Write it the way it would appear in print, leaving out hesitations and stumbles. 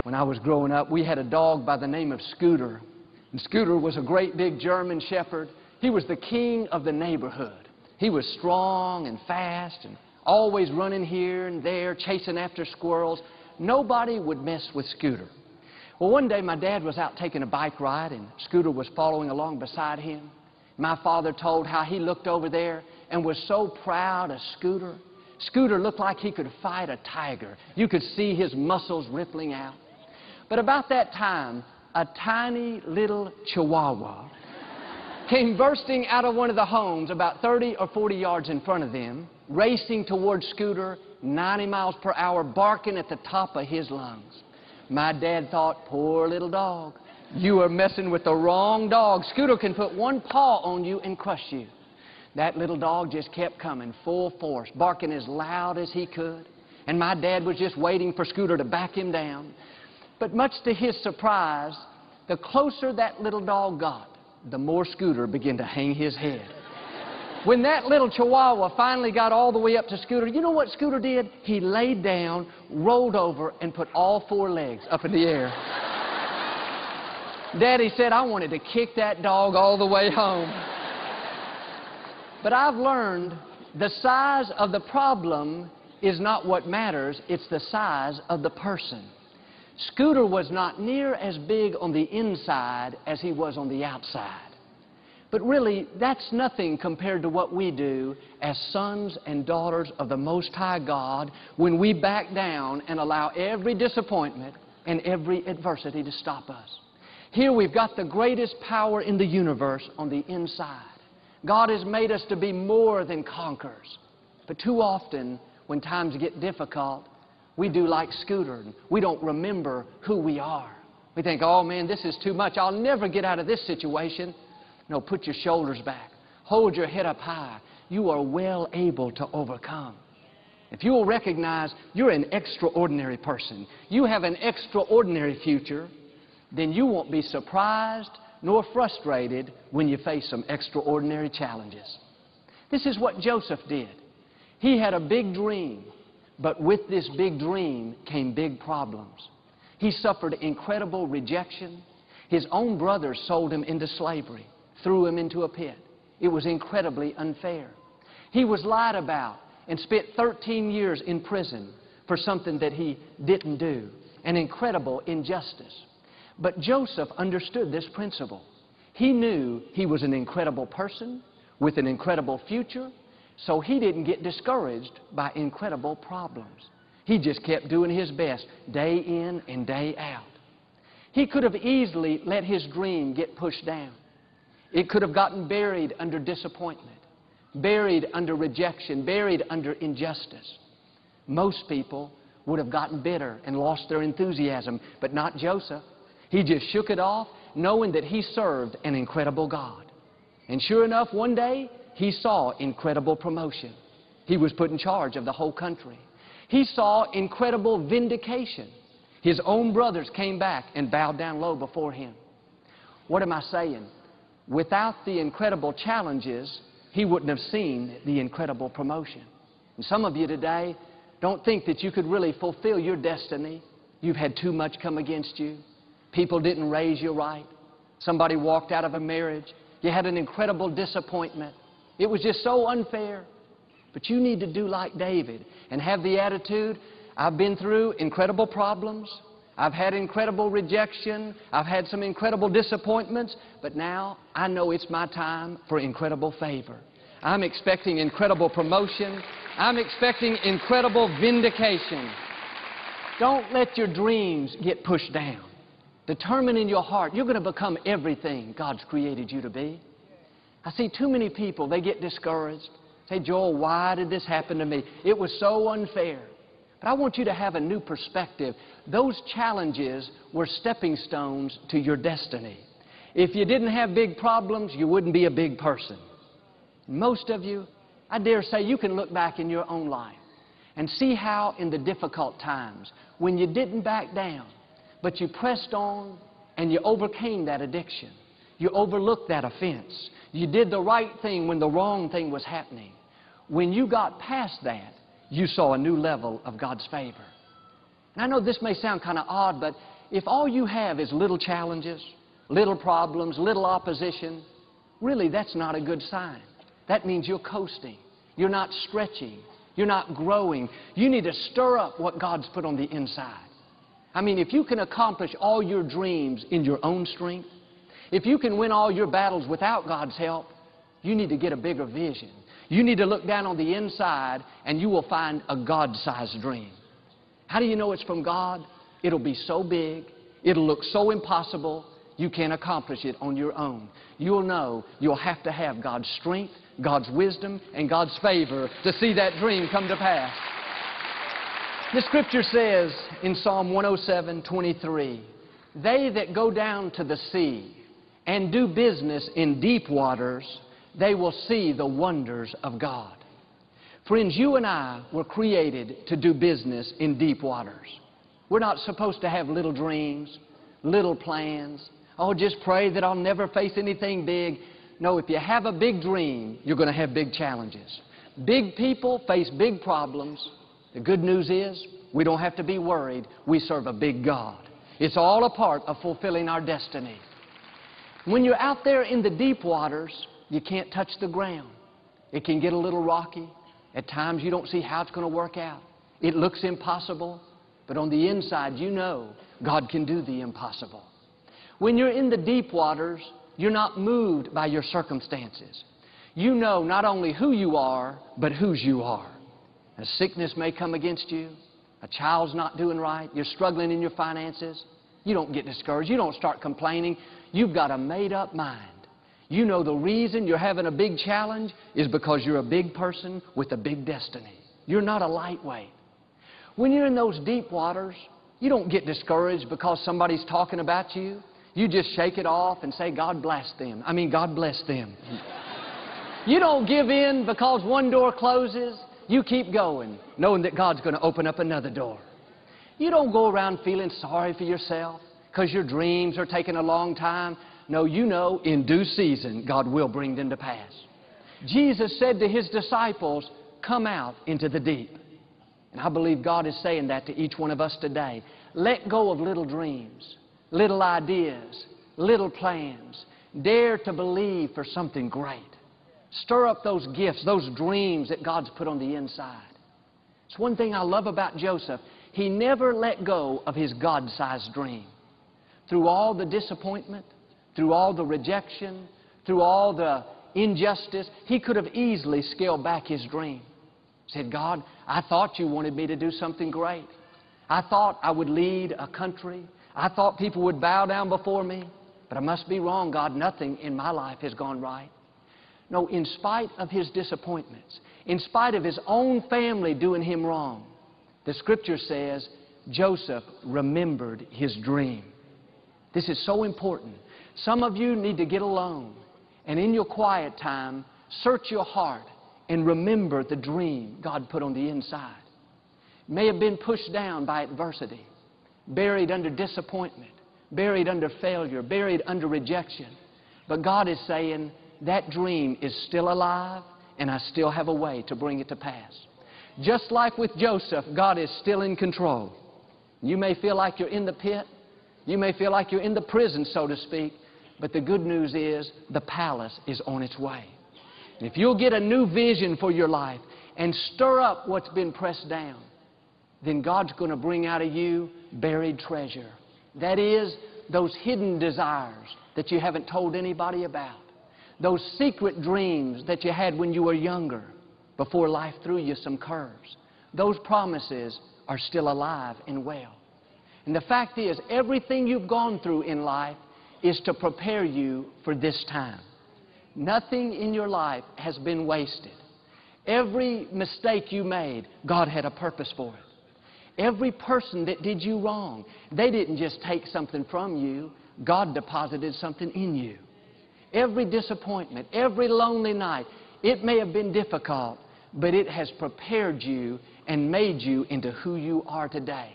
When I was growing up, we had a dog by the name of Scooter. And Scooter was a great big German shepherd. He was the king of the neighborhood. He was strong and fast and always running here and there, chasing after squirrels. Nobody would mess with Scooter. Well, one day my dad was out taking a bike ride and Scooter was following along beside him. My father told how he looked over there and was so proud of Scooter. Scooter looked like he could fight a tiger. You could see his muscles rippling out. But about that time, a tiny little Chihuahua came bursting out of one of the homes about 30 or 40 yards in front of them, racing towards Scooter, 90 miles per hour, barking at the top of his lungs. My dad thought, poor little dog, you are messing with the wrong dog. Scooter can put one paw on you and crush you. That little dog just kept coming full force, barking as loud as he could. And my dad was just waiting for Scooter to back him down. But much to his surprise, the closer that little dog got, the more Scooter began to hang his head. When that little Chihuahua finally got all the way up to Scooter, you know what Scooter did? He laid down, rolled over, and put all four legs up in the air. Daddy said, I wanted to kick that dog all the way home. But I've learned the size of the problem is not what matters, it's the size of the person. Scooter was not near as big on the inside as he was on the outside. But really, that's nothing compared to what we do as sons and daughters of the Most High God when we back down and allow every disappointment and every adversity to stop us. Here we've got the greatest power in the universe on the inside. God has made us to be more than conquerors. But too often, when times get difficult, we do like Scooter, and we don't remember who we are. We think, oh man, this is too much. I'll never get out of this situation. No, put your shoulders back. Hold your head up high. You are well able to overcome. If you will recognize you're an extraordinary person, you have an extraordinary future, then you won't be surprised nor frustrated when you face some extraordinary challenges. This is what Joseph did. He had a big dream, but with this big dream came big problems. He suffered incredible rejection. His own brothers sold him into slavery, threw him into a pit. It was incredibly unfair. He was lied about and spent 13 years in prison for something that he didn't do, an incredible injustice. But Joseph understood this principle. He knew he was an incredible person with an incredible future, so he didn't get discouraged by incredible problems. He just kept doing his best day in and day out. He could have easily let his dream get pushed down. It could have gotten buried under disappointment, buried under rejection, buried under injustice. Most people would have gotten bitter and lost their enthusiasm, but not Joseph. He just shook it off, knowing that he served an incredible God. And sure enough, one day, he saw incredible promotion. He was put in charge of the whole country. He saw incredible vindication. His own brothers came back and bowed down low before him. What am I saying? Without the incredible challenges, he wouldn't have seen the incredible promotion. And some of you today don't think that you could really fulfill your destiny. You've had too much come against you. People didn't raise you right. Somebody walked out of a marriage. You had an incredible disappointment. It was just so unfair. But you need to do like David and have the attitude, I've been through incredible problems. I've had incredible rejection. I've had some incredible disappointments. But now I know it's my time for incredible favor. I'm expecting incredible promotion. I'm expecting incredible vindication. Don't let your dreams get pushed down. Determine in your heart, you're going to become everything God's created you to be. I see too many people, they get discouraged. Say, Joel, why did this happen to me? It was so unfair. But I want you to have a new perspective. Those challenges were stepping stones to your destiny. If you didn't have big problems, you wouldn't be a big person. Most of you, I dare say, you can look back in your own life and see how in the difficult times, when you didn't back down, but you pressed on and you overcame that addiction. You overlooked that offense. You did the right thing when the wrong thing was happening. When you got past that, you saw a new level of God's favor. And I know this may sound kind of odd, but if all you have is little challenges, little problems, little opposition, really that's not a good sign. That means you're coasting. You're not stretching. You're not growing. You need to stir up what God's put on the inside. I mean, if you can accomplish all your dreams in your own strength, if you can win all your battles without God's help, you need to get a bigger vision. You need to look down on the inside and you will find a God-sized dream. How do you know it's from God? It'll be so big, it'll look so impossible, you can't accomplish it on your own. You'll know you'll have to have God's strength, God's wisdom, and God's favor to see that dream come to pass. The Scripture says in Psalm 107:23, "They that go down to the sea and do business in deep waters, they will see the wonders of God." Friends, you and I were created to do business in deep waters. We're not supposed to have little dreams, little plans. Oh, just pray that I'll never face anything big. No, if you have a big dream, you're going to have big challenges. Big people face big problems. The good news is we don't have to be worried. We serve a big God. It's all a part of fulfilling our destiny. When you're out there in the deep waters, you can't touch the ground. It can get a little rocky. At times you don't see how it's going to work out. It looks impossible, but on the inside you know God can do the impossible. When you're in the deep waters, you're not moved by your circumstances. You know not only who you are, but whose you are. A sickness may come against you. A child's not doing right. You're struggling in your finances. You don't get discouraged. You don't start complaining. You've got a made-up mind. You know the reason you're having a big challenge is because you're a big person with a big destiny. You're not a lightweight. When you're in those deep waters, you don't get discouraged because somebody's talking about you. You just shake it off and say, God bless them. God bless them. You don't give in because one door closes. You keep going, knowing that God's going to open up another door. You don't go around feeling sorry for yourself because your dreams are taking a long time. No, you know in due season God will bring them to pass. Jesus said to His disciples, come out into the deep. And I believe God is saying that to each one of us today. Let go of little dreams, little ideas, little plans. Dare to believe for something great. Stir up those gifts, those dreams that God's put on the inside. It's one thing I love about Joseph. He never let go of his God-sized dream. Through all the disappointment, through all the rejection, through all the injustice, he could have easily scaled back his dream. Said, God, I thought you wanted me to do something great. I thought I would lead a country. I thought people would bow down before me. But I must be wrong, God. Nothing in my life has gone right. No, in spite of his disappointments, in spite of his own family doing him wrong, the Scripture says Joseph remembered his dream. This is so important. Some of you need to get alone and in your quiet time, search your heart and remember the dream God put on the inside. It may have been pushed down by adversity, buried under disappointment, buried under failure, buried under rejection. But God is saying, that dream is still alive, and I still have a way to bring it to pass. Just like with Joseph, God is still in control. You may feel like you're in the pit. You may feel like you're in the prison, so to speak. But the good news is the palace is on its way. And if you'll get a new vision for your life and stir up what's been pressed down, then God's going to bring out of you buried treasure. That is, those hidden desires that you haven't told anybody about. Those secret dreams that you had when you were younger, before life threw you some curves. Those promises are still alive and well. And the fact is, everything you've gone through in life is to prepare you for this time. Nothing in your life has been wasted. Every mistake you made, God had a purpose for it. Every person that did you wrong, they didn't just take something from you. God deposited something in you. Every disappointment, every lonely night, it may have been difficult, but it has prepared you and made you into who you are today.